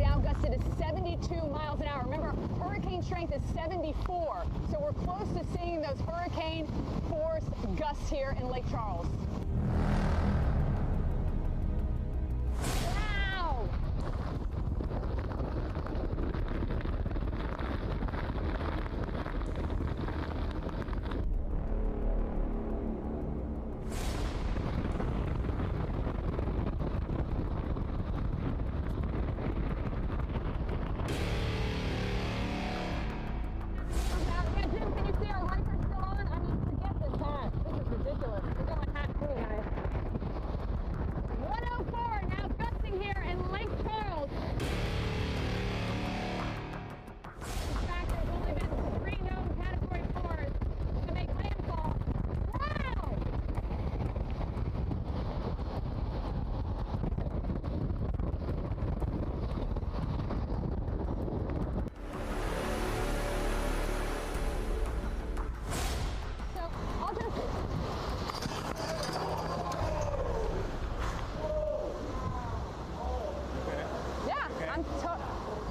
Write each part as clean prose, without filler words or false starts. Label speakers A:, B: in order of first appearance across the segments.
A: now gusted to 72 miles an hour. Remember, hurricane strength is 74, so we're close to seeing those hurricane force gusts here in Lake Charles. Wow!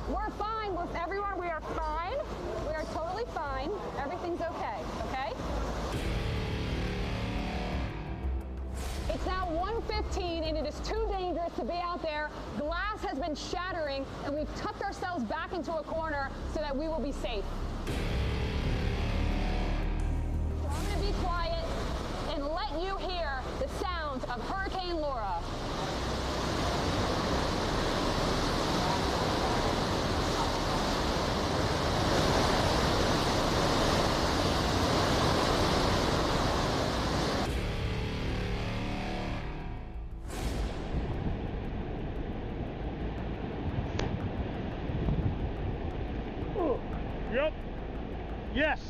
A: We're fine with everyone. We are fine. We are totally fine. Everything's okay, okay? It's now 1:15 and it is too dangerous to be out there. Glass has been shattering and we've tucked ourselves back into a corner so that we will be safe. So I'm going to be quiet and let you hear the sounds of Hurricane Laura.
B: Yep. Yes,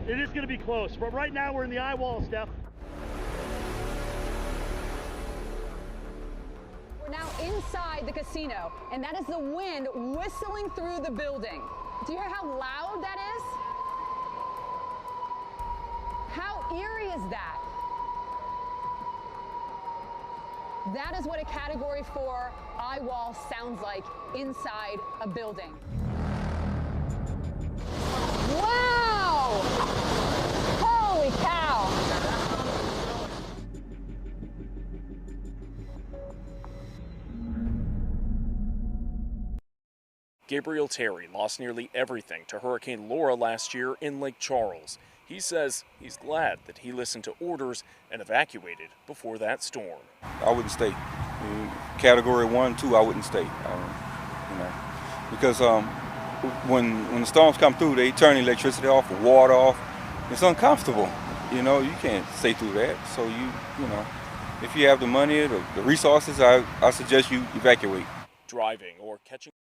B: it is going to be close, but right now we're in the eye wall, Steph.
A: We're now inside the casino, and that is the wind whistling through the building. Do you hear how loud that is? How eerie is that? That is what a Category 4 eye wall sounds like inside a building. Wow! Holy cow!
C: Gabriel Terry lost nearly everything to Hurricane Laura last year in Lake Charles. He says he's glad that he listened to orders and evacuated before that storm.
D: I wouldn't stay. Category 1, 2, I wouldn't stay. Because when the storms come through, they turn the electricity off, the water off. It's uncomfortable. You can't stay through that. So if you have the money, the resources, I suggest you evacuate.
C: Driving or catching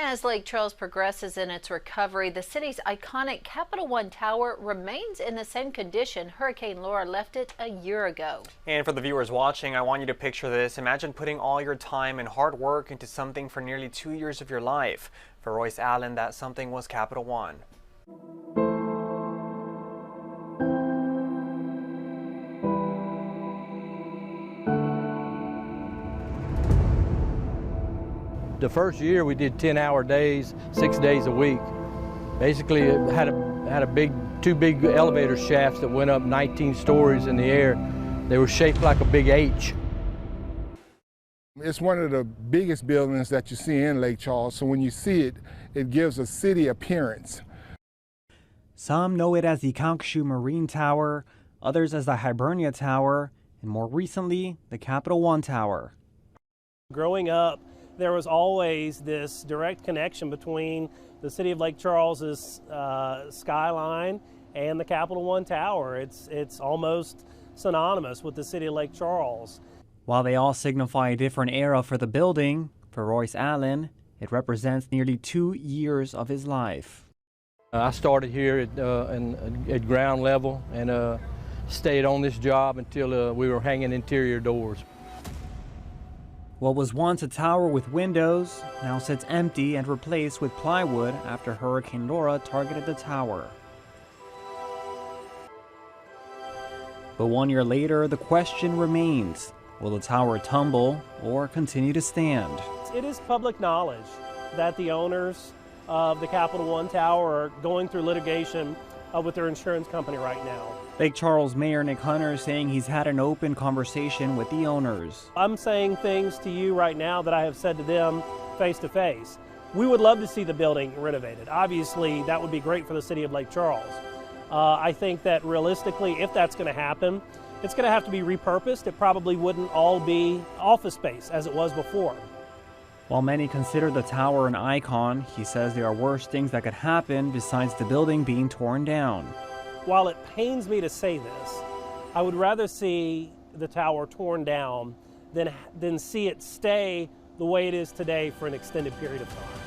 E: as Lake Charles progresses in its recovery, the city's iconic Capital One Tower remains in the same condition Hurricane Laura left it a year ago.
F: And for the viewers watching, I want you to picture this. Imagine putting all your time and hard work into something for nearly 2 years of your life. For Royce Allen, that something was Capital One.
G: The first year we did 10-hour days, 6 days a week. Basically, it had two big elevator shafts that went up 19 stories in the air. They were shaped like a big H.
H: It's one of the biggest buildings that you see in Lake Charles, so when you see it, it gives a city appearance.
I: Some know it as the Calcasieu Marine Tower, others as the Hibernia Tower, and more recently, the Capital One Tower.
J: Growing up, there was always this direct connection between the city of Lake Charles's skyline and the Capital One Tower. It's almost synonymous with the city of Lake Charles.
I: While they all signify a different era for the building, for Royce Allen, it represents nearly 2 years of his life.
G: I started here at ground level and stayed on this job until we were hanging interior doors.
I: What was once a tower with windows now sits empty and replaced with plywood after Hurricane Laura targeted the tower. But 1 year later, the question remains, will the tower tumble or continue to stand?
J: It is public knowledge that the owners of the Capital One Tower are going through litigation with their insurance company right now.
I: Lake Charles Mayor Nick Hunter is saying he's had an open conversation with the owners.
J: I'm saying things to you right now that I have said to them face to face. We would love to see the building renovated. Obviously, that would be great for the city of Lake Charles. I think that realistically, if that's going to happen, it's going to have to be repurposed. It probably wouldn't all be office space as it was before.
I: While many consider the tower an icon, he says there are worse things that could happen besides the building being torn down.
J: While it pains me to say this, I would rather see the tower torn down than see it stay the way it is today for an extended period of time.